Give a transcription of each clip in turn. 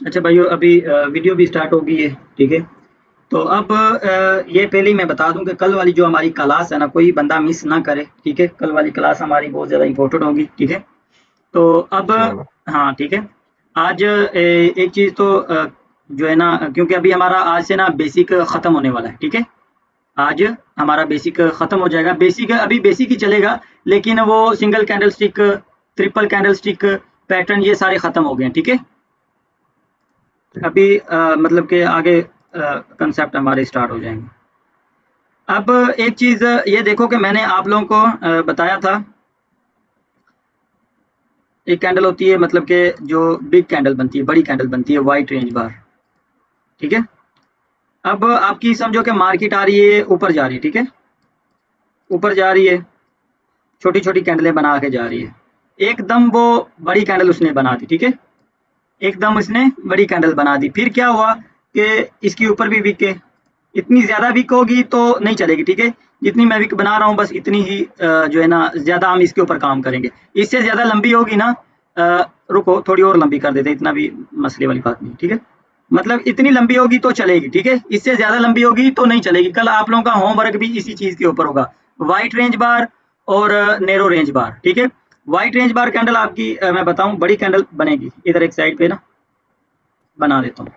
अच्छा भाइयों, अभी वीडियो भी स्टार्ट हो गई है, ठीक है। तो अब ये पहले ही मैं बता दूं कि कल वाली जो हमारी क्लास है ना, कोई बंदा मिस ना करे, ठीक है। कल वाली क्लास हमारी बहुत ज़्यादा इंपॉर्टेंट होगी, ठीक है। तो अब चलो। हाँ, ठीक है। आज एक चीज़ तो जो है ना, क्योंकि अभी हमारा आज से ना बेसिक ख़त्म होने वाला है, ठीक है। आज हमारा बेसिक ख़त्म हो जाएगा। बेसिक अभी बेसिक ही चलेगा, लेकिन वो single candle stick, triple candle stick pattern ये सारे ख़त्म हो गए हैं, ठीक है। अभी मतलब कि आगे कंसेप्ट हमारे स्टार्ट हो जाएंगे। अब एक चीज़ ये देखो कि मैंने आप लोगों को बताया था, एक कैंडल होती है, मतलब कि जो बिग कैंडल बनती है, बड़ी कैंडल बनती है, वाइट रेंज बार, ठीक है। अब आपकी समझो कि मार्केट आ रही है, ऊपर जा रही है, ठीक है। ऊपर जा रही है, छोटी छोटी कैंडलें बना के जा रही है। एकदम वो बड़ी कैंडल उसने बना दी, ठीक है। एकदम इसने बड़ी कैंडल बना दी। फिर क्या हुआ कि इसके ऊपर भी विक है। इतनी ज़्यादा विक होगी तो नहीं चलेगी, ठीक है। जितनी मैं विक बना रहा हूँ बस इतनी ही जो है ना, ज़्यादा हम इसके ऊपर काम करेंगे। इससे ज़्यादा लंबी होगी ना, रुको थोड़ी और लंबी कर देते हैं, इतना भी मसले वाली बात नहीं, ठीक है। मतलब इतनी लंबी होगी तो चलेगी, ठीक है। इससे ज़्यादा लंबी होगी तो नहीं चलेगी। कल आप लोगों का होमवर्क भी इसी चीज़ के ऊपर होगा, वाइट रेंज बार और नैरो रेंज बार, ठीक है। वाइट रेंज बार कैंडल आपकी मैं बताऊं, बड़ी कैंडल बनेगी। इधर एक साइड पे ना बना देता हूँ,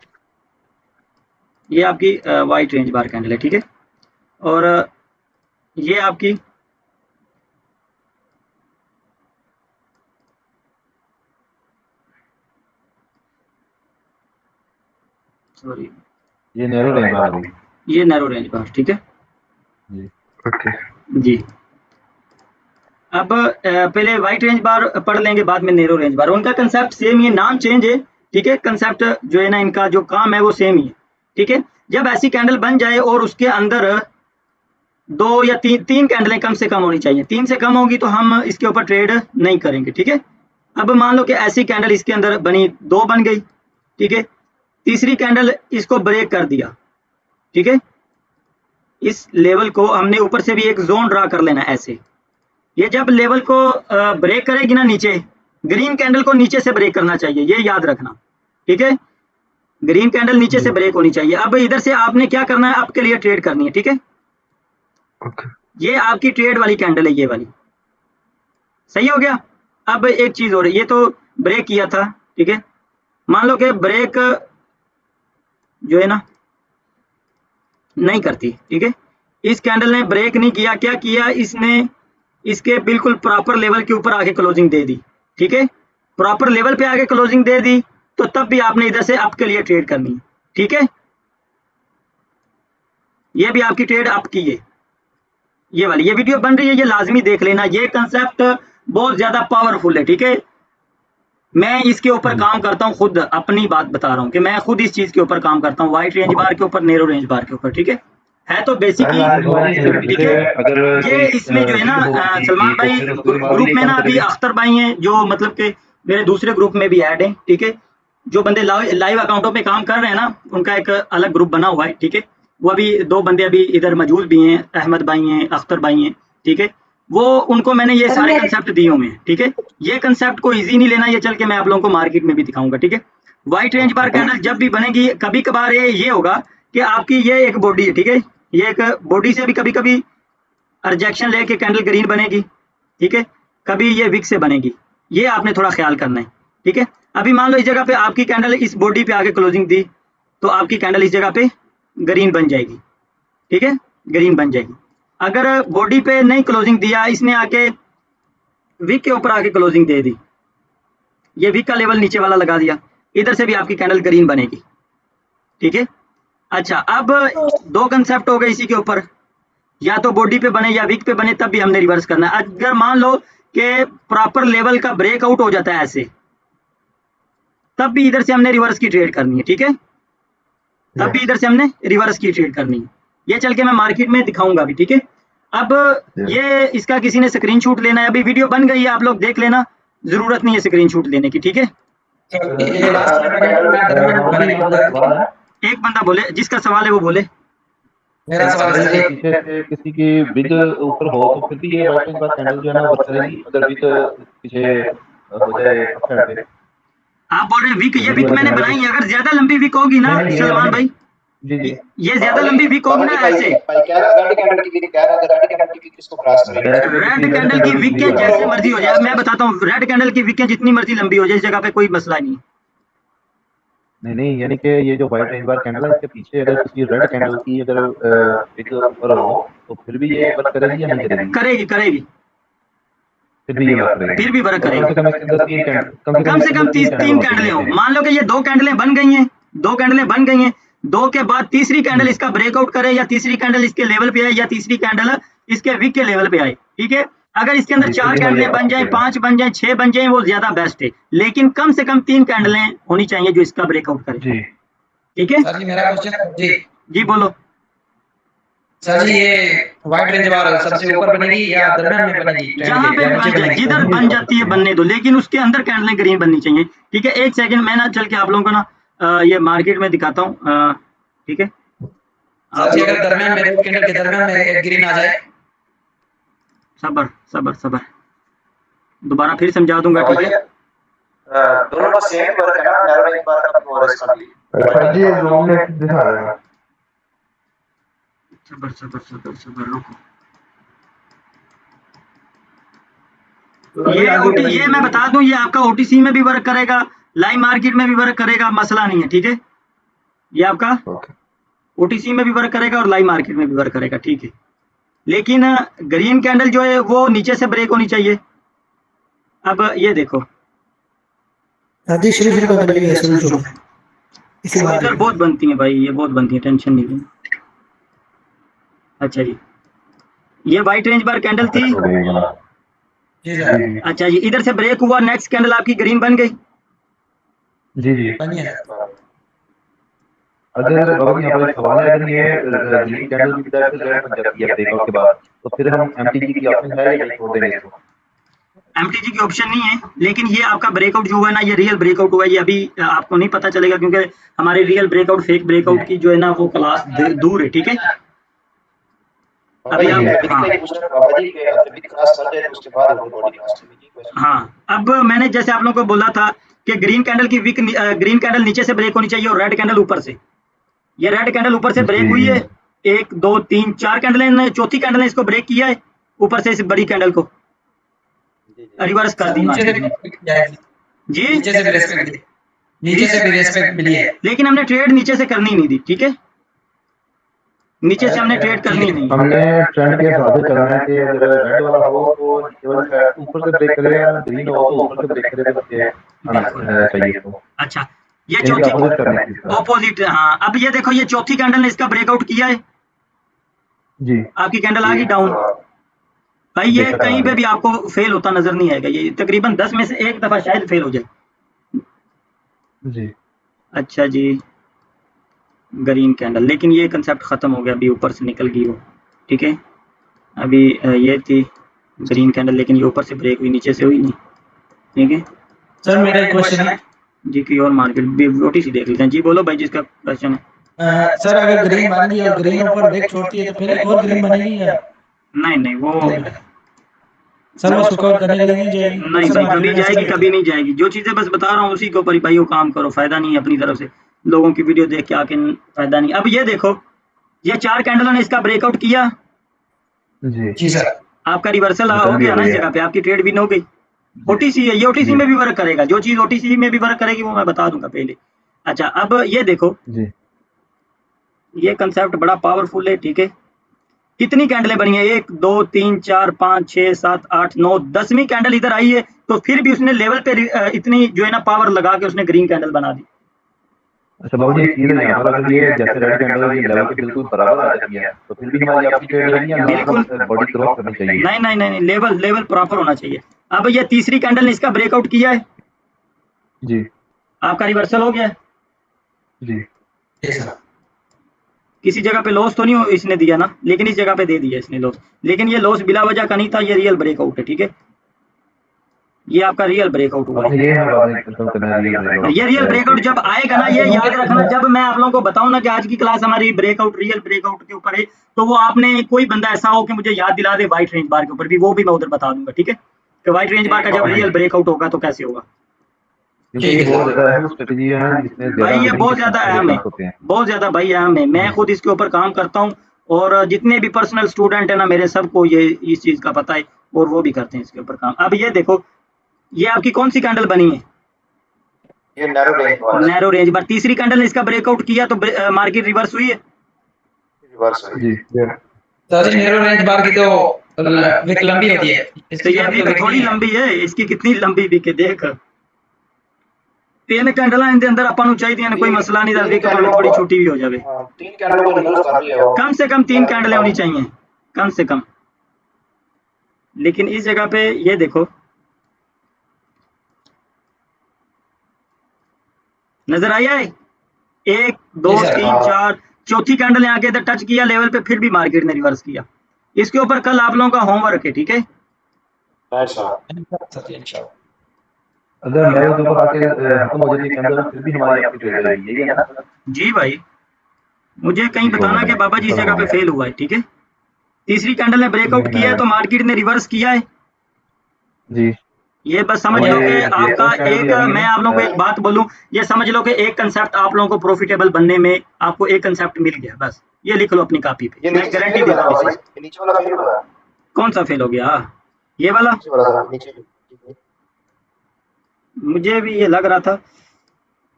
ये आपकी वाइट रेंज बार कैंडल है, ठीक है। और ये आपकी, सॉरी, ये नैरो रेंज बार होगी। ये नैरो रेंज बार, ठीक है जी। ओके। जी। अब पहले वाइट रेंज बार पढ़ लेंगे, बाद में नैरो रेंज बार। उनका कंसेप्ट सेम ही है, नाम चेंज है, ठीक है। कंसेप्ट जो है ना, इनका जो काम है वो सेम ही है, ठीक है। जब ऐसी कैंडल बन जाए और उसके अंदर दो या तीन तीन कैंडलें कम से कम होनी चाहिए, तीन से कम होगी तो हम इसके ऊपर ट्रेड नहीं करेंगे, ठीक है। अब मान लो कि ऐसी कैंडल इसके अंदर बनी, दो बन गई, ठीक है। तीसरी कैंडल इसको ब्रेक कर दिया, ठीक है। इस लेवल को हमने ऊपर से भी एक जोन ड्रा कर लेना ऐसे। ये जब लेवल को ब्रेक करेगी ना नीचे, ग्रीन कैंडल को नीचे से ब्रेक करना चाहिए, ये याद रखना, ठीक है। ग्रीन कैंडल नीचे से जी। ब्रेक होनी चाहिए। अब इधर से आपने क्या करना है, आपके लिए ट्रेड करनी है, ठीक है। ओके। ये आपकी ट्रेड वाली कैंडल है, ये वाली, सही हो गया। अब एक चीज और है, ये तो ब्रेक किया था, ठीक है। मान लो कि ब्रेक जो है ना नहीं करती, ठीक है। इस कैंडल ने ब्रेक नहीं किया, क्या किया इसने, इसके बिल्कुल प्रॉपर लेवल के ऊपर आके क्लोजिंग दे दी, ठीक है। प्रॉपर लेवल पे आके क्लोजिंग दे दी, तो तब भी आपने इधर से अप के लिए ट्रेड करनी है, ठीक है। ये भी आपकी ट्रेड अप की है, ये वाली। ये वीडियो बन रही है, ये लाजमी देख लेना। ये कंसेप्ट बहुत ज्यादा पावरफुल है, ठीक है। मैं इसके ऊपर जी। काम करता हूँ, खुद अपनी बात बता रहा हूँ कि मैं खुद इस चीज के ऊपर काम करता हूँ, वाइट रेंज बार के ऊपर, नैरो रेंज बार के ऊपर, ठीक है तो बेसिक मैम ही, आज हमारी ठीक जैसे है। अगर ये कोई इसमें जो है ना वीक होगी सलमान तो भाई, फिर उसके बाद भी ग्रुप यही में काम ना अभी करेंगे। अख्तर भाई हैं, जो मतलब कि मेरे दूसरे ग्रुप में भी ऐड हैं, ठीक है। जो बंदे लाइव अकाउंटों पे काम कर रहे हैं ना, उनका एक अलग ग्रुप बना हुआ है, ठीक है। वो अभी दो बंदे अभी इधर मौजूद भी हैं, अहमद भाई हैं, अख्तर भाई हैं, ठीक है। वो उनको मैंने ये सर सारे मेरे कंसेप्ट दिए हुए हैं, ठीक है। ये कंसेप्ट को इजी नहीं लेना, ये चल के मैं आप लोगों को मार्केट में भी दिखाऊंगा, ठीक है। व्हाइट रेंज बार कैंडल जब भी बनेगी, कभी कभार ये होगा कि आपकी ये एक बॉडी है, ठीक है। ये एक बॉडी से भी कभी कभी रिजेक्शन लेके कैंडल ग्रीन बनेगी, ठीक है। कभी ये विक से बनेगी, ये आपने थोड़ा ख्याल करना है, ठीक है। अभी मान लो इस जगह पे आपकी कैंडल इस बॉडी पे आके क्लोजिंग दी, तो आपकी कैंडल इस जगह पे ग्रीन बन जाएगी, ठीक है, ग्रीन बन जाएगी। अगर बॉडी पे नहीं क्लोजिंग दिया, इसने आके विक के ऊपर आके क्लोजिंग दे दी, ये विक का लेवल नीचे वाला लगा दिया, इधर से भी आपकी कैंडल ग्रीन बनेगी, ठीक है। अच्छा, अब दो कंसेप्ट हो गए इसी के ऊपर, या तो बॉडी पे बने या विक पे बने, तब भी हमने रिवर्स करना है। अगर मान लो कि प्रॉपर लेवल का ब्रेकआउट हो जाता है ऐसे, तब भी इधर से हमने रिवर्स की ट्रेड करनी है, ठीक है। तब भी इधर से हमने रिवर्स की ट्रेड करनी है। ये चल के मैं मार्केट में दिखाऊंगा अभी, ठीक है। अब ये इसका किसी ने स्क्रीनशॉट लेना है, अभी वीडियो बन गई है, आप लोग देख लेना, जरूरत नहीं है स्क्रीनशॉट लेने की, ठीक है। ये लास्ट वाला कैंडल मैं 10 मिनट नॉर्मली बनाने हमारा का। सवाल है। एक बंदा बोले, जिसका सवाल है वो बोले। मेरा सवाल अगर सर जैसे ये पीछे से किसी की बिग ऊपर हो तो फिर भी ये वाइट रेंज बार कैंडल जो है ना वर्क करेगी, अगर बिग पीछे हो जाए अप साइड पे। आप बोल रहे हैं वीक, ये वीक मैंने बनाई है। अगर ज्यादा लंबी वीक होगी ना सलमान भाई, जी जी ये ज्यादा लंबी वीक होगी ना ऐसे, रेड कैंडल की वीकें जैसे मर्जी हो जाए, मैं बताता हूँ, रेड कैंडल की वीकें जितनी मर्जी लंबी हो जाए, इस जगह पे कोई मसला नहीं है। नहीं, यानी कि ये जो व्हाइट रेंज बार कैंडल है इसके पीछे अगर किसी रेड कैंडल की अगर एक ऊपर हो तो फिर भी ये वर्क करेगी या नहीं करेगी? करेगी करेगी, फिर भी ये वर्क करेगी। फिर भी वर्क और करेगी। कम से कम इसके अंदर तीन कैंडल, कम कम से इसके कम अंदर तीन तीन कैंडल कैंडलें हो। होनी मान लो कि ये 2 कैंडलें बन गई हैं, 2 कैंडलें बन गई हैं, 2 के बाद तीसरी कैंडल इसका ब्रेकआउट करे, या तीसरी कैंडल इसके लेवल पे आए, या तीसरी कैंडल इसके वीक के लेवल पे आए, ठीक है। अगर इसके अंदर 4 कैंडलें बन जाए, 5 बन जाए, 6 बन जाए, वो ज्यादा बेस्ट है, लेकिन कम से कम 3 कैंडलें होनी चाहिए जो इसका ब्रेकआउट करे, जी ठीक है। सर जी मेरा क्वेश्चन जी जी बोलो। सर जी, ये व्हाइट रेंज बार सबसे ऊपर बनेगी या दरम्यान में बनेगी ट्रेंड जहां के, पे या भी नीचे बन जाए, बनेगी? जिधर बन जाती है बनने दो, लेकिन उसके अंदर कैंडलें ग्रीन बननी चाहिए, ठीक है। एक सेकंड मैं ना चल के आप लोगों को ना ये मार्केट में दिखाता हूँ, ठीक है। सर जी अगर दरम्यान में, दो कैंडल के दरम्यान में एक ग्रीन आ जाए, सबर सबर सबर, दोबारा फिर समझा दूंगा, ठीक है। दोनों का सेम वर्क है ना, नैरो रेंज बार का भी और इसका भी। अच्छा जी, जूम में दिखा रहा है। सबर सबर सबर सबर, रुको। ये मैं बता दूं, ये आपका ओटीसी में भी वर्क करेगा, लाइव मार्केट में भी वर्क करेगा, मसला नहीं है, ठीक है। ये आपका ओटीसी में भी वर्क करेगा और लाइव मार्केट में भी वर्क करेगा, ठीक है। लेकिन ग्रीन कैंडल जो है वो नीचे से ब्रेक होनी चाहिए। अब ये देखो, जी शुरू कर दीजिए, शुरू इसी बात इधर बहुत बनती है भाई, ये बहुत बनती है, टेंशन नहीं लेनी। अच्छा जी, ये व्हाइट रेंज बार कैंडल थी। जी सर अच्छा जी, इधर से ब्रेक हुआ, नेक्स्ट कैंडल आपकी ग्रीन बन गई। जी जी। बनिए। अगर बाबा जी यहाँ पर एक सवाल है, अगर ये ग्रीन कैंडल की बजाय से रेड बन जाती है ब्रेकआउट के बाद, तो फिर हम एमटीजी की ऑप्शन है या नहीं छोड़ देंगे इसको? एमटीजी की ऑप्शन नहीं है, लेकिन ये आपका ब्रेकआउट जो हुआ है ना, ये रियल ब्रेकआउट हुआ है। ये अभी आपको नहीं पता चलेगा, क्योंकि हमारे रियल ब्रेकआउट फेक ब्रेकआउट की जो है ना वो क्लास दूर है, ठीक है। अभी आप हाँ, अब मैंने जैसे आप लोगों को बोला था कि ग्रीन कैंडल की वीक, ग्रीन कैंडल नीचे से ब्रेक होनी चाहिए और रेड कैंडल ऊपर से। ये रेड कैंडल ऊपर से ब्रेक हुई है, 1 2 3 4 कैंडल ने, चौथी कैंडल ने इसको ब्रेक किया है ऊपर से, इस बड़ी कैंडल को रिवर्स कर दी नीचे से जी। नीचे से भी रेस्पेक्ट मिली, नीचे से भी रेस्पेक्ट मिली है, लेकिन हमने ट्रेड नीचे से करनी नहीं दी, ठीक है। नीचे से हमने ट्रेड करनी नहीं। हमने ट्रेंड के हिसाब से चलना है कि अगर रेड वाला हो तो नीचे वाली साइड ऊपर से ब्रेक करेगा, ग्रीन हो तो ऊपर से ब्रेक करेगा, तो नीचे आना चाहिए इसको। अच्छा, ये इनके चौथी opposite करनी है इसका। ऑपोजिट, हाँ। अब ये देखो, ये चौथी कैंडल ने इसका ब्रेकआउट किया है, जी आपकी कैंडल आ गई डाउन। भाई ये कहीं पे भी आपको फेल होता नजर नहीं आएगा, ये तकरीबन 10 में से 1 दफा शायद फेल हो जाए। जी। अच्छा जी, ग्रीन कैंडल, लेकिन ये कंसेप्ट खत्म हो गया, अभी ऊपर से निकल गई वो, ठीक है। अभी ये थी ग्रीन कैंडल, लेकिन ये ऊपर से ब्रेक हुई, नीचे से हुई नहीं, ठीक है। सर मेरा एक क्वेश्चन है। जी की और मार्केट ओटीसी देख लेते हैं। जी बोलो भाई, जिसका क्वेश्चन है। सर अगर ग्रीन बन गई और ग्रीन ऊपर ब्रेक छोड़ती है तो फिर एक और ग्रीन बनेगी या नहीं नहीं, वो सर वो सुकआउट करने के लिए नहीं जाएगी? नहीं भाई, कभी जाएगी कभी नहीं जाएगी। जो चीजें बस बता रहा हूँ उसी के ऊपर ही भाई वो काम करो, फायदा नहीं है अपनी तरफ से लोगों की वीडियो देख के आके, फायदा नहीं। अब ये देखो, ये 4 कैंडलों ने इसका ब्रेकआउट किया जी जी सर, आपका रिवर्सल हो गया ना इस जगह पे, आपकी ट्रेड विन हो गई। ओटीसी है ये, ओटीसी में भी वर्क करेगा, जो चीज ओटीसी में भी वर्क करेगी वो मैं बता दूंगा पहले। अच्छा, अब ये देखो, जी। ये कंसेप्ट बड़ा पावरफुल है, ठीक है। कितनी कैंडलें बनी है, 1 2 3 4 5 6 7 8 9 10वीं कैंडल इधर आई है, तो फिर भी उसने लेवल पे इतनी जो है ना पावर लगा के उसने ग्रीन कैंडल बना दी। अच्छा बाबू जी, एक चीज है यहाँ पर, अगर ये जैसे रेड कैंडल ये लेवल के बिल्कुल बराबर आ जाती है तो फिर भी हमारी आपकी ट्रेड रहेगी या बिल्कुल बॉडी क्रॉस करनी चाहिए? नहीं नहीं नहीं, लेवल प्रॉपर होना चाहिए। अब ये तीसरी कैंडल ने इसका ब्रेकआउट किया है, जी आपका रिवर्सल हो गया है। जी। किसी जगह पे लॉस तो नहीं हो इसने दिया ना, लेकिन इस जगह पे दे दिया इसने लॉस, लेकिन ये लॉस बिला वजह का नहीं था, ये रियल ब्रेकआउट है, ठीक है। ये आपका रियल ब्रेकआउट हुआ है। ये है बात नहीं कंफर्म करना है, ये रियल ब्रेकआउट जब आएगा ना, ये याद रखना, जब मैं आप लोगों को बताऊं ना कि आज की क्लास हमारी ब्रेकआउट रियल ब्रेकआउट के ऊपर है, तो वो आपने कोई बंदा ऐसा हो कि मुझे याद दिला दे व्हाइट रेंज बार के ऊपर भी, वो भी मैं उधर बता दूंगा, ठीक है, कि व्हाइट रेंज बार का जब रियल ब्रेकआउट होगा तो कैसे होगा। क्योंकि ये बहुत ज्यादा अहम स्ट्रेटजी है ना, जिसमें भाई ये बहुत ज्यादा अहम है, होते हैं। बहुत ज्यादा भाई अहम है। मैं खुद इसके ऊपर काम करता हूँ और जितने भी पर्सनल स्टूडेंट है ना मेरे, सबको ये इस चीज का पता है और वो भी करते हैं इसके ऊपर काम। अब ये देखो, ये आपकी कौन सी कैंडल बनी है? ये नैरो रेंज बार नैरो रेंज बार। तीसरी कैंडल ने इसका ब्रेकआउट किया तो मार्केट रिवर्स हुई है। रिवर्स हुई। जी सर जी नेरो रेंज बार की तो विक लंबी होती है, तो इसकी ये लंबी भी विक थोड़ी नहीं है। लंबी है, इसकी कितनी लंबी भी के देख। तीन कैंडल इनके अंदर अपन ਨੂੰ ਚਾਹੀਦੀਆਂ ਨੇ, कोई मसला नहीं था, विक भाਵੇਂ थोड़ी छोटी भी हो जावे। हाँ, 3 कैंडल को रिवर्स कर रही है वो। कम से कम 3 कैंडलें होनी चाहिए, कम से कम। लेकिन इस जगह पे ये देखो, नजर आया है? 1 2 जी सर। 3 4 चौथी कैंडल यहाँ के इधर टच किया लेवल पे, फिर भी मार्केट ने रिवर्स किया। इसके ऊपर कल आप लोगों का होमवर्क है, ठीक है? अच्छा सर जी इंशाल्लाह। अगर नैरो के ऊपर आके खत्म हो जाती है कैंडल, फिर भी हमारी आपकी ट्रेड रहेगी, यही है ना? जी भाई, मुझे कहीं बताना कि बाबा जी इस जगह पे फेल हुआ है, ठीक है? तीसरी कैंडल ने ब्रेकआउट किया है तो मार्केट ने रिवर्स किया है। जी ये बस समझ और लो कि ये आपका DSS एक, भी आई है। मैं आप लोगों को एक बात बोलूं, ये समझ लो कि एक कंसेप्ट आप लोगों को प्रॉफिटेबल बनने में आपको एक कंसेप्ट मिल गया, बस ये लिख लो अपनी कॉपी पे, ये मैं नीचे गारंटी फेल देता हुआ हूँ भाई, इसे। ये नीचे वाला फेल हुआ है। कौन सा फेल हो गया? ये वाला? नीचे वाला सर, नीचे मुझे भी ये लग रहा था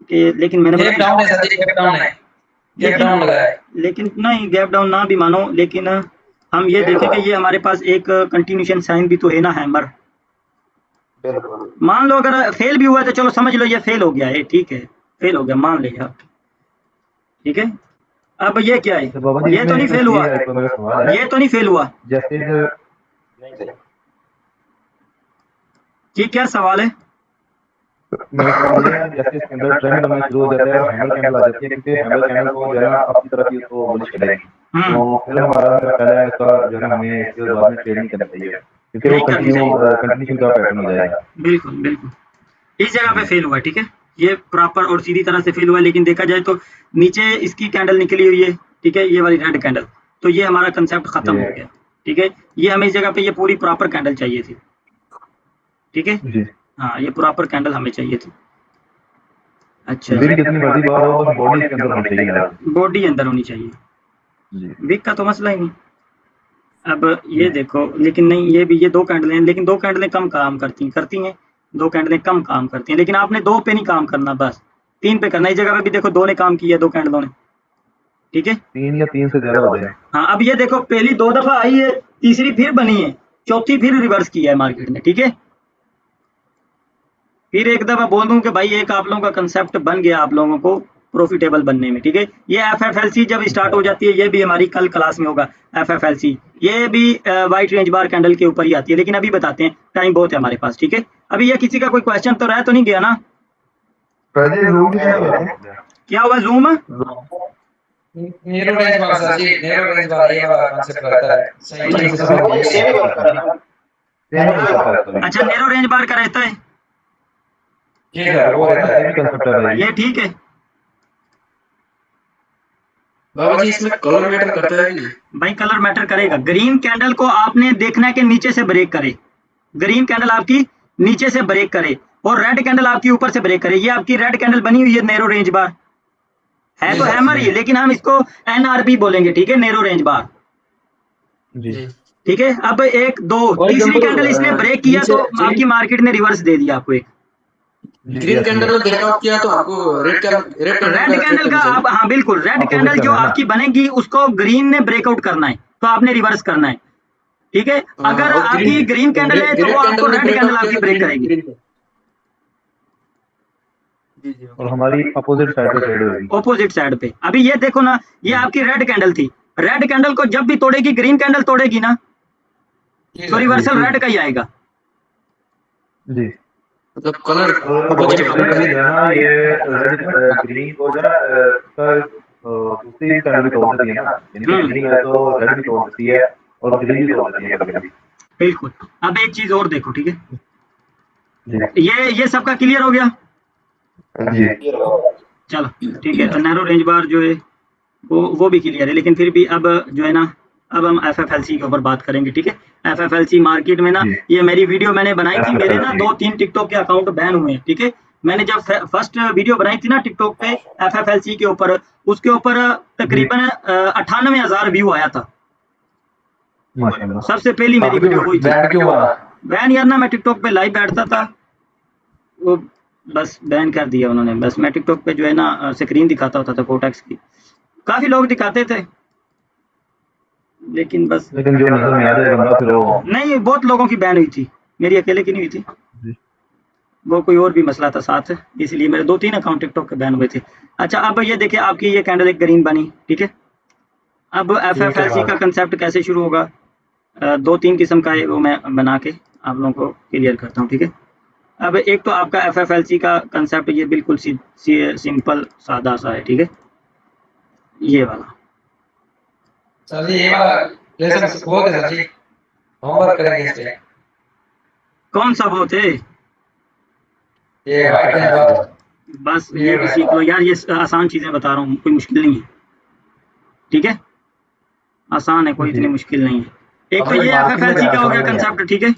कि, लेकिन मैंने गैप डाउन है सर जी, गैप डाउन है, गैप डाउन लगा है। लेकिन नहीं, गैप डाउन ना भी मानो, लेकिन हम ये देखें कि ये हमारे पास एक कंटिन्यूशन साइन भी तो है ना, हैमर। बिल्कुल। मान लो अगर फेल भी हुआ तो चलो समझ लो ये फेल हो गया है, ठीक है, फेल हो गया, मान लिया, ठीक है। अब ये क्या है? तो बाबा जी ये तो नहीं फेल हुआ, एक मेरा सवाल है, ये तो नहीं फेल हुआ जैसे नहीं थे। कि क्या सवाल है? मेरा सवाल ये है, जैसे इसके अंदर ट्रेंड बनना शुरू हो जाता है और हैमर कैंडल आ जाती है, क्योंकि हैमर कैंडल को जो है ना अपनी तरफ ही उसको बुलिश करेगी, तो फिर हमारा मेरा ख्याल है इसका जो है ना हमें इसके बाद में ट्रेड नहीं करना चाहिए, क्योंकि वो कंटिन्यूशन का पैटर्न हो जाएगा। बिल्कुल बिल्कुल, इस जगह पे फेल हुआ, ठीक है, ये प्रॉपर और सीधी तरह से फेल हुआ। लेकिन देखा जाए तो नीचे इसकी कैंडल निकली हुई है, ठीक है, ये वाली रेड कैंडल, तो ये हमारा कंसेप्ट खत्म हो गया, ठीक है। ये हमें इस जगह पे ये पूरी प्रॉपर कैंडल चाहिए थी, ठीक है जी हाँ, ये प्रॉपर कैंडल हमें चाहिए थी। अच्छा, विक जितनी मर्जी बार हो, बस बॉडी इसके अंदर होनी चाहिए ना। बॉडी अंदर होनी चाहिए, जी विक का तो मसला ही नहीं। अब ये देखो, लेकिन नहीं, ये भी, ये 2 कैंडलें, लेकिन 2 कैंडलें कम काम करती हैं, 2 कैंडलें कम काम करती हैं, लेकिन आपने 2 पे नहीं काम करना, बस 3 पे करना। इस जगह पे भी देखो 2 ने काम किया, 2 कैंडलों ने, ठीक है। 3 या 3 से ज्यादा हो जाए। हाँ, अब ये देखो, पहली 2 दफा आई है, तीसरी फिर बनी है, चौथी फिर रिवर्स किया है मार्केट ने, ठीक है। फिर एक दफा बोल दूं कि भाई एक आप लोगों का कंसेप्ट बन गया आप लोगों को प्रॉफिटेबल बनने में, ठीक है। ये FFLC जब स्टार्ट हो जाती है, ये भी हमारी कल क्लास में होगा, FFLC ये भी वाइट रेंज बार कैंडल के ऊपर ही आती है, लेकिन अभी बताते हैं, टाइम बहुत है हमारे पास, ठीक है। अभी ये किसी का कोई क्वेश्चन तो रह तो नहीं गया ना? सर जी जूम कितना है? क्या हुआ जूम? नेरो रेंज बार सर जी, नेरो रेंज बार ये वाला कांसेप्ट रहता है, सही ठीक से समझ वो लीजिए। सेम ही वर्क कर रहा है ना। अच्छा, नैरो रेंज बार का रहता है, जी सर, वो रहता है। कंसेप्ट है भाई। ये ठीक है। बाबा जी इसमें कलर मैटर करता है कि नहीं? भाई कलर मैटर करेगा। ग्रीन कैंडल को आपने देखना है कि नीचे से ब्रेक करे, ग्रीन कैंडल आपकी नीचे से ब्रेक करे और रेड कैंडल आपकी ऊपर से ब्रेक करे। ये आपकी रेड कैंडल बनी हुई है नैरो रेंज बार, है तो हैमर ही, लेकिन हम इसको NRB बोलेंगे, ठीक है, नैरो रेंज बार, जी ठीक है। अब 1 2 तीसरी कैंडल इसने ब्रेक किया तो आपकी मार्केट ने रिवर्स दे दिया आपको एक। ग्रीन कैंडल में ब्रेकआउट किया तो आपको रेड कैंडल का आप, हाँ बिल्कुल, रेड कैंडल जो आपकी बनेगी उसको ग्रीन ने ब्रेकआउट करना है, तो आपने रिवर्स करना है, ठीक है। अगर आपकी ग्रीन कैंडल है तो वो आपको रेड कैंडल आपकी ब्रेक करेगी, और हमारी अपोजिट साइड पे ट्रेड होगी। ऑपोजिट साइड पे। अभी ये देखो ना, ये आपकी रेड कैंडल थी, रेड कैंडल को जब भी तोड़ेगी ग्रीन कैंडल तोड़ेगी ना, तो रिवर्सल रेड का ही आएगा। जी मतलब कलर ये रेड ग्रीन को जो है दूसरी कैंडल भी तोड़ देती है ना, यानी ग्रीन है तो रेड भी तोड़ देती है और ग्रीन भी तोड़ देती है कभी-कभी। बिल्कुल। अब एक चीज और देखो, ठीक है, जी ये सबका क्लियर हो गया? जी चलो ठीक है, नैरो रेंज बार जो है वो भी क्लियर है, लेकिन फिर भी अब जो है ना, अब हम FFLC के ऊपर बात करेंगे, ठीक है। FFLC मार्केट में ना, ये मेरी वीडियो मैंने बनाई थी, मेरे ना 2-3 टिकटॉक के अकाउंट बैन हुए हैं, ठीक है। मैंने जब फर्स्ट वीडियो बनाई थी ना टिकटॉक पे FFLC के ऊपर, उसके ऊपर तकरीबन 98,000 व्यू आया था। माशाल्लाह। सबसे पहली मेरी वीडियो हुई थी। बैन क्यों हुआ? बैन यार ना, मैं टिकटॉक पे लाइव बैठता था, वो बस बैन कर दिया उन्होंने। बस मैं टिकटॉक पे जो है ना स्क्रीन दिखाता होता था कोटैक्स की, काफी लोग दिखाते थे, लेकिन बस लेकिन जो नजर में आ जाए बंदा फिर वो नहीं, बहुत लोगों की बैन हुई थी, मेरी अकेले की नहीं हुई थी। वो कोई और भी मसला था साथ, इसलिए मेरे 2-3 अकाउंट टिकटॉक के बैन हुए थे। अच्छा, अब ये देखिए आपकी ये कैंडल एक ग्रीन बनी, ठीक है। अब FFLC का कंसेप्ट कैसे शुरू होगा, 2-3 किस्म का है, वो मैं बना के आप लोगों को क्लियर करता हूँ, ठीक है। अब एक तो आपका FFLC का कंसेप्ट ये बिल्कुल सिंपल सादा सा है, ठीक है, ये वाला। सर जी ये वाला लेसन बहुत है सर जी, होमवर्क करेंगे इस पे। कौन सा बहुत है? ये वाइट रेंज वाला। बस ये भी सीख लो यार, ये आसान चीजें बता रहा हूँ, कोई मुश्किल नहीं है, ठीक है, आसान है, कोई इतनी मुश्किल नहीं है। एक तो ये FFLC का हो गया कंसेप्ट, ठीक है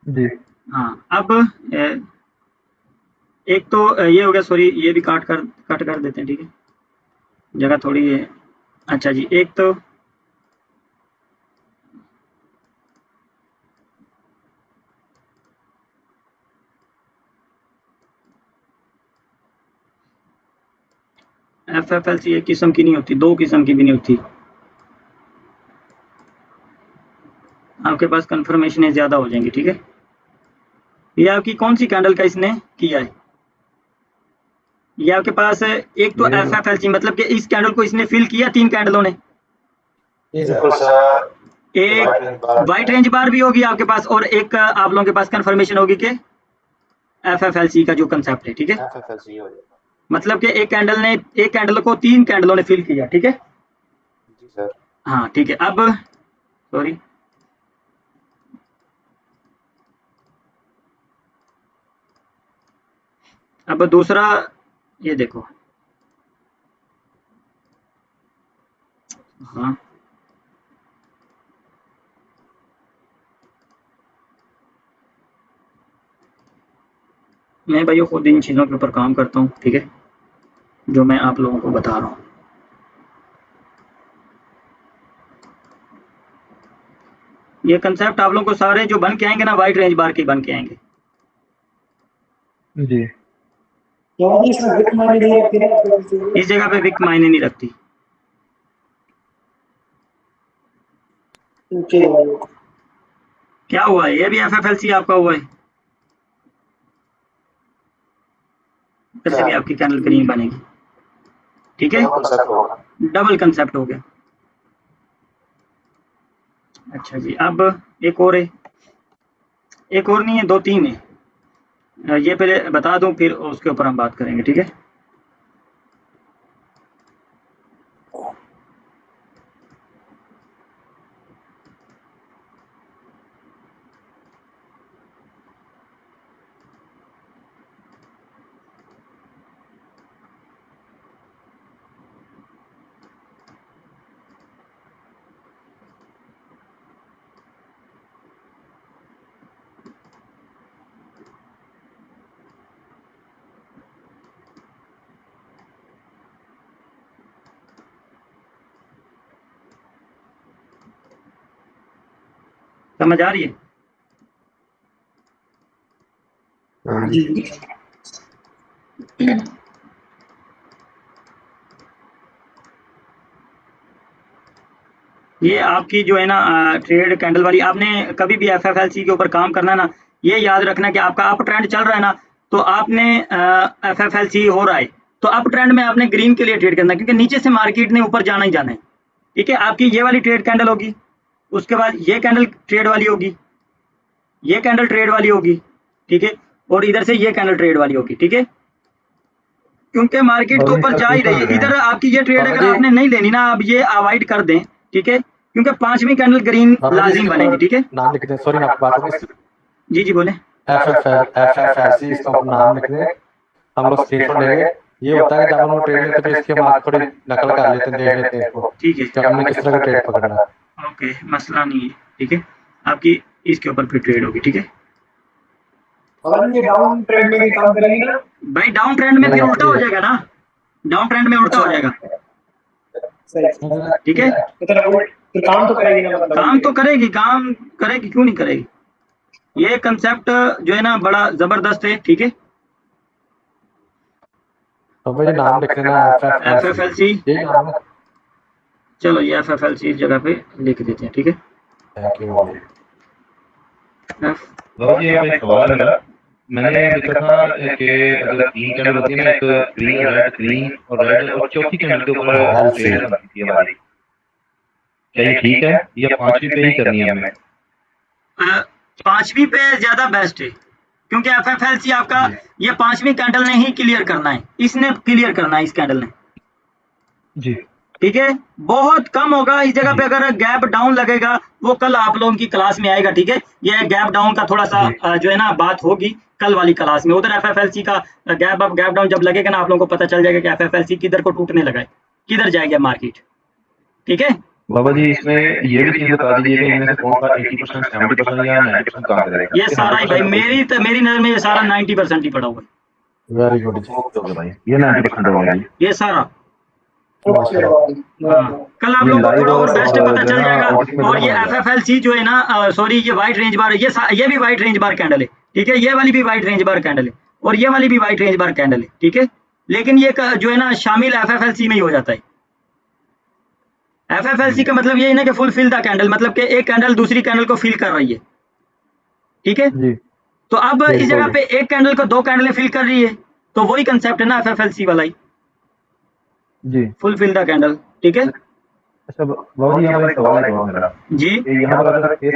जी। हाँ। अब एक तो ये हो गया, सॉरी ये भी कट कर देते हैं, ठीक है, जगह थोड़ी है। अच्छा जी, एक तो FFLC एक किस्म की नहीं होती, 2 किस्म की भी नहीं होती, आपके पास कंफर्मेशन ज्यादा हो जाएंगी, ठीक है। ये आपकी कौन सी कैंडल का इसने किया है, ये आपके पास एक तो FFLC मतलब कि इस कैंडल को इसने फिल किया 3 कैंडलों ने, बिल्कुल सर। एक वाइट रेंज बार भी होगी आपके पास, और एक आप लोगों के पास कंफर्मेशन होगी कि FFLC का जो कंसेप्ट है, ठीक है। FFLC हो जाएगा। मतलब कि एक कैंडल को 3 कैंडलों ने फिल किया, ठीक है। जी सर। हाँ ठीक है। अब सॉरी, अब दूसरा ये देखो, हाँ मैं भाइयों खुद इन चीज़ों के ऊपर काम करता हूँ, ठीक है, जो मैं आप लोगों को बता रहा हूँ। ये कंसेप्ट आप लोगों को सारे जो बन के आएंगे ना, वाइट रेंज बार के बन के आएंगे जी। इस जगह पे विक मायने नहीं रखती। क्या हुआ है, ये भी FFLC आपका हुआ है, फिर से भी आपकी कैंडल ग्रीन बनेगी, ठीक है, कंसेप्ट होगा। डबल कंसेप्ट हो गया। अच्छा जी, अब एक और है, एक और नहीं है, 2-3 है, ये पहले बता दूं फिर उसके ऊपर हम बात करेंगे, ठीक है। समझ आ रही है? ये आपकी जो है ना ट्रेड कैंडल वाली, आपने कभी भी FFLC के ऊपर काम करना है ना, ये याद रखना कि आपका अप ट्रेंड चल रहा है ना, तो आपने FFLC हो रहा है तो अप ट्रेंड में आपने ग्रीन के लिए ट्रेड करना है, क्योंकि नीचे से मार्केट ने ऊपर जाना ही जाना है, ठीक है। आपकी ये वाली ट्रेड कैंडल होगी, उसके बाद ये कैंडल ट्रेड वाली होगी, ये कैंडल ट्रेड वाली होगी, ठीक है, और इधर से ये कैंडल ट्रेड वाली होगी, ठीक है, क्योंकि मार्केट तो ऊपर जा ही रही है। इधर आपकी ये ट्रेड अगर आपने नहीं लेनी ना, आप ये अवॉइड कर दें, ठीक है, क्योंकि 5वीं कैंडल ग्रीन लाजिम बनेगी, ठीक है। नाम लिख दें, सॉरी मैं आपको बात करूं, जी जी बोले। FFLC इसका नाम लिख दें, हम लोग स्क्रीनशॉट लेंगे। ये होता है कि जब हम लोग ट्रेड लेते हैं इसकी हम थोड़ी नकल कर लेते हैं, देख लेते हैं इसको ठीक है, कि हमने किस तरह का ट्रेड पकड़ना है। ओके, मसला नहीं है, ठीक है, आपकी इसके ऊपर फिर ट्रेड होगी, ठीक है। और ये डाउन ट्रेंड में भी काम करेंगे ना? भाई डाउन ट्रेंड में फिर उल्टा हो जाएगा ना, डाउन ट्रेंड में उल्टा हो जाएगा, सही। ठीक है। तो काम तो करेगी ना, मतलब काम तो करेगी, काम करेगी, क्यों नहीं करेगी। ये कंसेप्ट जो है ना बड़ा जबरदस्त है, ठीक है। तो भाई नाम लिख देना FFLC, यही नाम है। चलो ये FFLC इस जगह पे लिख देते हैं, ठीक है। थैंक यू F- बाबा जी, यहाँ पे एक सवाल है मेरा। मैंने देखा था कि अगर 3 कैंडल होती है ना, एक ग्रीन और रेड और चौथी कैंडल के ऊपर ट्रेड बनती थी हमारी, क्या ये ठीक है या 5वीं पे ही करनी है हमें? 5वीं पे ज्यादा बेस्ट है, क्योंकि FFLC आपका ये 5वीं कैंडल ने ही क्लियर करना है, इसने क्लियर करना है, इस कैंडल ने, जी ठीक है। बहुत कम होगा इस जगह पे, अगर गैप डाउन लगेगा वो कल आप लोगों की क्लास में आएगा, ठीक है। ये गैप डाउन का थोड़ा सा जो है ना बात होगी कल वाली क्लास में, उधर FFLC का गैप अप गैप डाउन जब लगेगा ना, आप लोगों को पता चल जाएगा कि FFLC किधर को टूटने लगा है, किधर जाएगा मार्केट, ठीक है। बाबा जी, इसमें ये भी चीज बता दीजिए कि इनमें से कौन सा 80%, 70% या 90% काम करेगा? ये सारा ही भाई मेरी नजर में ये सारा 90% ही पड़ा हुआ है। वेरी गुड भाई, ये 90% होगा जी, ये सारा हाँ, कल आप लोगों को थोड़ा और बेस्ट पता चल जाएगा। और ये FFLC जो है ना, सॉरी ये वाइट रेंज बार, ये भी वाइट रेंज बार कैंडल है, ठीक है। ये वाली भी वाइट रेंज बार कैंडल है और ये वाली भी वाइट रेंज बार कैंडल है, ठीक है। लेकिन ये जो है ना शामिल FFLC में ही हो जाता है। FFLC का मतलब ये है ना कि फुल फिल द कैंडल, मतलब कि एक कैंडल दूसरी कैंडल को फिल कर रही है, ठीक है जी। तो अब इस जगह पे एक कैंडल को 2 कैंडलें फिल कर रही है, तो वही कंसेप्ट है ना FFLC वाला ही, जी फुल फिल द कैंडल, ठीक है। अच्छा बाबा जी, यहाँ पर एक सवाल है और मेरा जी कि यहाँ पर अगर 6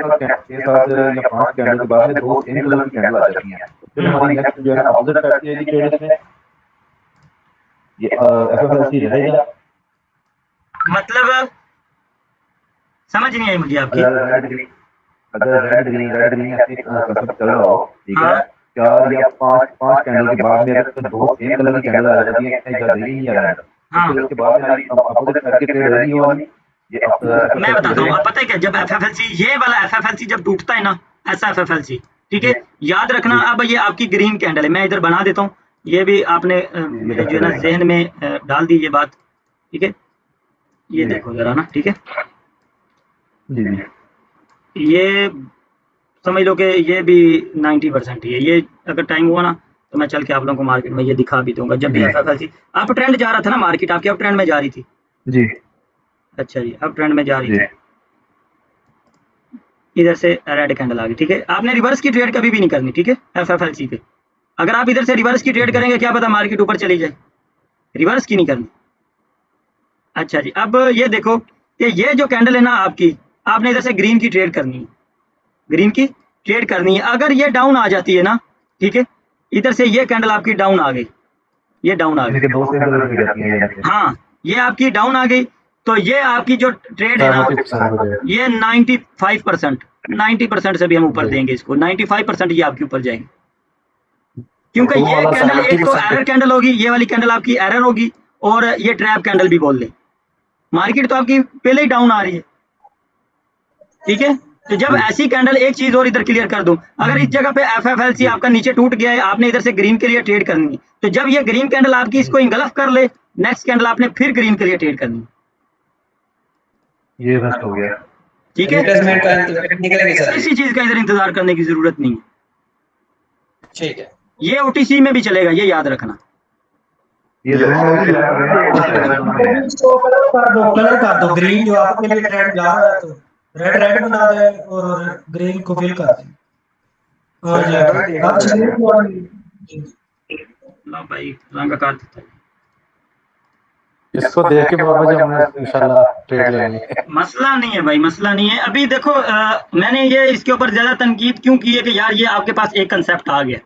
7 या 5 कैंडल के बाद में 2 सेम कलर की कैंडल आ जाती हैं, फिर हमारी नेक्स्ट जो है ना अपोजिट करती है ट्रेड इसमें, ये FFLC रहेगा? मतलब समझ नहीं आई मुझे आपकी। अगर रेड ग्रीन ऐसे कंसेप्ट चल रहा हो, ठीक है, 4 या 5 कैंडल के बाद में अगर 2 सेम कलर की कैंडल आ जाती है, क्या ग्रीन या रेड, तो फिर उसके बाद में अपोजिट करके ट्रेड रहेगी वाली? ये मैं बताता हूँ, पता है क्या, जब FFLC ये वाला FFLC जब टूटता है ना, ऐसा FFLC, ठीक है, याद रखना। अब ये आपकी ग्रीन कैंडल है, मैं इधर बना देता हूँ, ये भी आपने जो है ना जहन में डाल दी ये बात, ठीक है। ये देखो जरा ना, ठीक है, जी जी ये समझ लो कि ये भी 90% ही है। ये अगर टाइम हुआ ना तो मैं चल के आप लोगों को मार्केट में ये दिखा भी दूंगा। जब भी FFLC अप ट्रेंड जा रहा था ना, मार्केट आपकी अप ट्रेंड में जा रही थी, जी अच्छा जी, अप ट्रेंड में जा रही थी, इधर से रेड कैंडल आ गई, ठीक है। आपने रिवर्स की ट्रेड कभी भी नहीं करनी, ठीक है, FFLC पे। अगर आप इधर से रिवर्स की ट्रेड करेंगे, क्या पता मार्केट ऊपर चली जाए, रिवर्स की नहीं करनी। अच्छा जी, अब ये देखो कि ये जो कैंडल है ना आपकी, आपने इधर से ग्रीन की ट्रेड करनी है, ग्रीन की ट्रेड करनी है। अगर ये डाउन आ जाती है ना, ठीक है, इधर से ये कैंडल आपकी डाउन आ गई, ये डाउन आ गई, हाँ ये आपकी डाउन आ गई, तो ये आपकी जो ट्रेड है ना, ये 95%, 90% से भी हम ऊपर देंगे इसको, 95% ये आपके ऊपर जाएगी, क्योंकि ये कैंडल एक तो एरर कैंडल होगी, ये वाली कैंडल आपकी एरर होगी, और ये ट्रैप कैंडल भी बोल ले। मार्केट तो आपकी पहले ही डाउन आ रही है, ठीक है। तो जब ऐसी कैंडल, एक चीज और इधर क्लियर कर दूं, अगर इस जगह पे FFLC आपका नीचे टूट गया है, आपने इधर से ग्रीन के लिए ट्रेड करनी है, तो जब ये ग्रीन कैंडल आपकी इसको इंगल्फ कर ले, नेक्स्ट कैंडल आपने फिर ग्रीन के लिए ट्रेड करनी है, ये बेस्ट हो गया, ठीक है। रिप्लेसमेंट का निकलेंगे सर, किसी चीज का इधर इंतजार करने की जरूरत नहीं है, ठीक है। ये OTC में भी चलेगा, ये याद रखना। ये कलर कर दो ग्रीन जो आपके लिए ट्रेंड जा रहा है, तो रेड रेड बना दे और ग्रीन को फिल कर दे। लो भाई रंग काट देता है। इसको देख के बाबा जी हमने इंशाल्लाह ट्रेड लेनी है। मसला नहीं है भाई, मसला नहीं है। अभी देखो मैंने ये इसके ऊपर ज्यादा तनकीद क्यों की है कि यार ये आपके पास एक कंसेप्ट आ गया,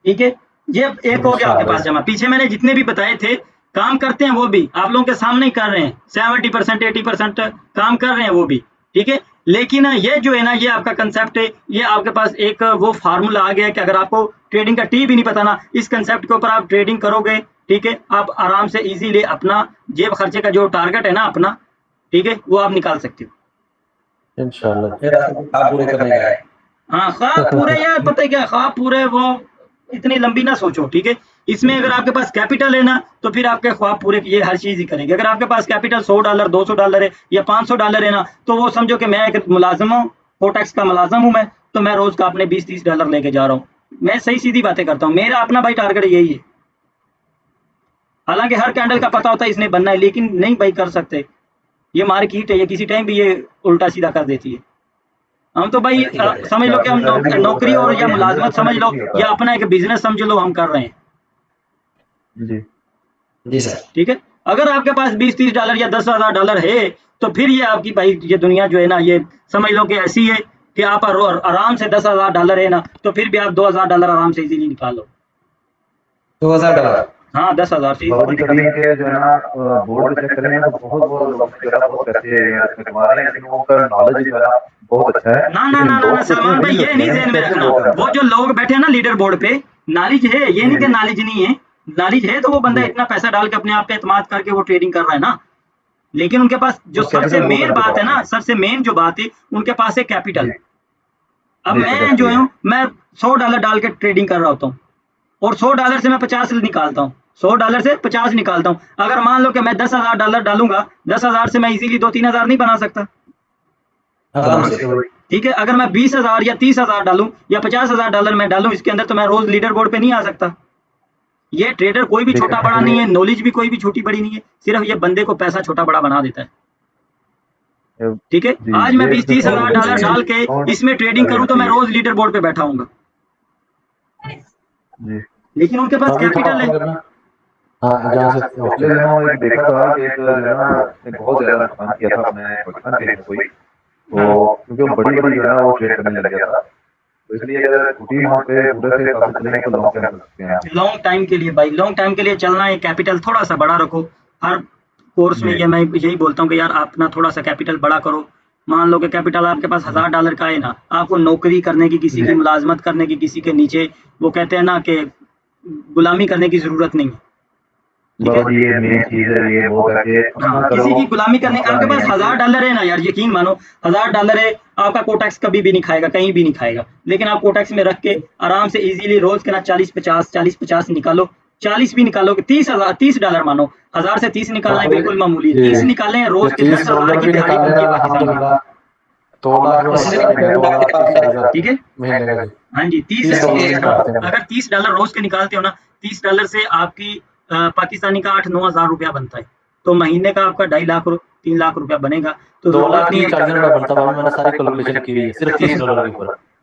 ठीक है, ये एक हो गया आपके पास जमा। पीछे मैंने जितने भी बताए थे काम करते हैं, वो भी आप लोगों के सामने ही कर रहे हैं, 70% 80% काम कर रहे हैं वो भी, ठीक है। लेकिन ये जो है ना, ये आपका कंसेप्ट है, ये आपके पास एक वो फार्मूला आ गया कि अगर आपको ट्रेडिंग का टी भी नहीं पता ना, इस कंसेप्ट के ऊपर आप ट्रेडिंग करोगे, ठीक है, आप आराम से इजीली अपना जेब खर्चे का जो टारगेट है ना अपना, ठीक है, वो आप निकाल सकते हो इंशाल्लाह। फिर आप पूरे करने का है। हाँ ख्वाब पूरे यार, पता है क्या ख्वाब पूरे वो इतनी लंबी ना सोचो, ठीक है। इसमें अगर आपके पास कैपिटल है ना तो फिर आपके ख्वाब पूरे ये हर चीज ही करेंगे। अगर आपके पास कैपिटल $100 $200 है या $500 है ना, तो वो समझो कि मैं एक मुलाजिम हूँ, कोटैक्स का मुलाजिम हूँ मैं, तो मैं रोज का अपने $20-30 लेके जा रहा हूँ। मैं सही सीधी बातें करता हूँ, मेरा अपना भाई टारगेट यही है। हालांकि हर कैंडल का पता होता है इसने बनना है, लेकिन नहीं भाई कर सकते, ये मार्केट है, ये किसी टाइम भी ये उल्टा सीधा कर देती है। हम तो भाई समझ लो कि हम नौकरी और या मुलाजमत समझ लो या अपना एक बिजनेस समझ लो हम कर रहे हैं, जी जी सर। ठीक है। अगर आपके पास $20-30 या $10,000 है तो फिर ये आपकी भाई ये दुनिया जो है ना, ये समझ लो कि ऐसी है कि आप आराम से $10,000 है ना, तो फिर भी आप $2,000 आराम से इजीली निकाल लो। $2,000 हाँ 10,000 से बाबा जी कभी इनके जो है ना बोर्ड पे चेक करें ना, तो बहुत बहुत लोग जो है ना बहुत पैसे इसमें कमा रहे हैं, लेकिन उनका नॉलेज जो है ना बहुत अच्छा है। ना ना ना ना सलमान भाई ये नहीं ध्यान में रखना, वो जो लोग बैठे हैं ना लीडर बोर्ड पे, नॉलेज है, ये नहीं कि नॉलेज नहीं है, नॉलेज है तो वो बंदा इतना पैसा डाल के अपने आप पे एतमाद करके वो ट्रेडिंग कर रहा है ना, लेकिन उनके पास जो सबसे मेन बात है ना, सबसे मेन जो बात है उनके पास है कैपिटल। अब मैं जो हूँ मैं $100 डाल के ट्रेडिंग कर रहा होता हूँ और $100 से मैं 50 निकालता हूँ, $100 से 50 निकालता हूँ। अगर मान लो कि मैं $10,000 डालूंगा, 10,000 से मैं इजीली 2-3 हज़ार नहीं बना सकता, आराम से। ठीक है। अगर मैं 20,000 या 30,000 डालूं या $50,000 मैं डालूं इसके अंदर, तो मैं रोज लीडर बोर्ड पे नहीं आ सकता। ये ट्रेडर कोई भी छोटा बड़ा नहीं है, नॉलेज भी कोई भी छोटी बड़ी नहीं है, सिर्फ ये बंदे को पैसा छोटा बड़ा बना देता है, ठीक है। आज मैं $20-30,000 डाल के इसमें ट्रेडिंग करूं तो मैं रोज लीडर बोर्ड पे बैठा हूंगा, लेकिन उनके पास कैपिटल है। हाँ जहाँ से पिछले दिनों एक देखा था कि एक जो है ना एक बहुत ज्यादा नुकसान किया था अपने पाकिस्तान के कोई, तो क्योंकि वो बड़ी बड़ी जो है ना वो ट्रेड करने लग गया था, तो इसलिए अगर छोटी अमाउंट पे पूरे से काफी चलेंगे तो लॉन्ग टर्म कर सकते हैं। लॉन्ग टाइम के लिए भाई, लॉन्ग टाइम के लिए चलना है, कैपिटल थोड़ा सा बड़ा रखो। हर कोर्स में ये मैं यही बोलता हूँ कि यार अपना थोड़ा सा कैपिटल बड़ा करो। मान लो कि कैपिटल आपके पास $1,000 का है ना, आपको नौकरी करने की, किसी की मुलाजमत करने की, किसी के नीचे वो कहते हैं ना कि गुलामी करने की जरूरत नहीं है, ठीक है। बाबा जी ये मेन चीज है, ये वो करके हाँ, किसी की गुलामी करने, आपके पास $1,000 है ना यार, यकीन मानो $1,000 है, आपका कोटैक्स कभी भी नहीं खाएगा, कहीं भी नहीं खाएगा, लेकिन आप कोटैक्स में रख के आराम से इजीली रोज के ना 40-50 निकालो, 40 भी निकालोगे, $30 मानो, 1,000 से 30 निकालना बिल्कुल मामूली है, 30 निकाले हैं रोज के $10,000 की दिहाड़ी बनती है पाकिस्तान में, ठीक है। हाँ जी 30 अगर $30 रोज के निकालते हो ना, $30 से आपकी पाकिस्तानी का 8-9 हज़ार रुपया बनता है, तो महीने का आपका 2.5 लाख 3 लाख रुपया बनेगा, तो जरूरत नहीं है $30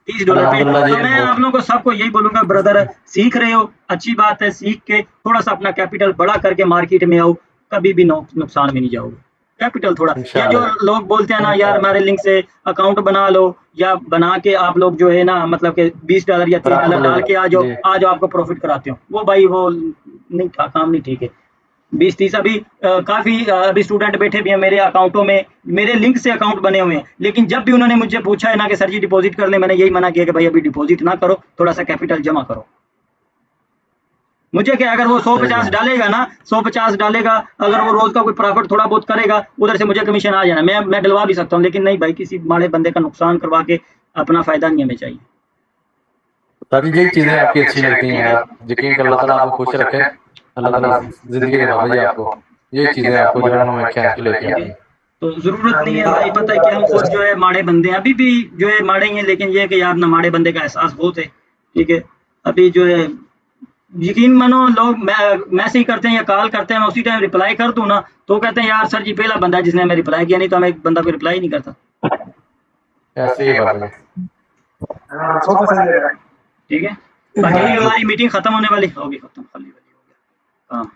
पे। तो मैं आप लोगों को सबको यही बोलूंगा ब्रदर, सीख रहे हो अच्छी बात है, सीख के थोड़ा सा अपना कैपिटल बड़ा करके मार्केट में आओ, कभी भी नुकसान में नहीं जाओगे। कैपिटल थोड़ा, या जो लोग बोलते हैं ना यार हमारे लिंक से अकाउंट बना लो या बना के आप लोग जो है ना मतलब कि $20 या $30 डाल के आ जाओ आपको प्रॉफिट कराते हो, वो भाई वो नहीं था, काम नहीं ठीक है। 20-30 अभी काफी अभी स्टूडेंट बैठे भी हैं मेरे अकाउंटों में, मेरे लिंक से अकाउंट बने हुए हैं, लेकिन जब भी उन्होंने मुझे पूछा है ना कि सर जी डिपॉजिट कर ले, मैंने यही मना किया कि भाई अभी डिपॉजिट ना करो, थोड़ा सा कैपिटल जमा करो। मुझे क्या, अगर वो 150 डालेगा ना, 150 डालेगा, अगर वो रोज का कोई प्रॉफिट थोड़ा बहुत करेगा उधर से मुझे कमीशन आ जाना, मैं डलवा भी सकता हूँ, लेकिन नहीं भाई किसी माड़े बंदे का नुकसान करवा के अपना फायदा नहीं हमें चाहिए। यही चीजें आपकी अच्छी लगती हैं, यकीन कर अल्लाह ताला आपको खुश रखे, अल्लाह ताला जिंदगी के बाबा जी आपको ये चीजें आपको जो है हमें खींच के लेके आती हैं। तो जरूरत नहीं है भाई, पता है कि हम खुद जो है माड़े बंदे हैं, अभी भी जो है माड़े हैं, लेकिन ये है कि यार ना माड़े बंदे का एहसास बहुत है, ठीक है। अभी जो है यकीन मानो लोग मैसेज करते हैं या कॉल करते हैं, मैं उसी टाइम रिप्लाई कर दूं ना, तो कहते हैं यार सर जी पहला बंदा है जिसने हमें रिप्लाई किया, नहीं तो हमें एक बंदा कोई रिप्लाई नहीं करता। ऐसे ही बाबा जी, ठीक है। बाकी हमारी मीटिंग खत्म होने वाली होगी, खत्म खाली वाली हो गया काम।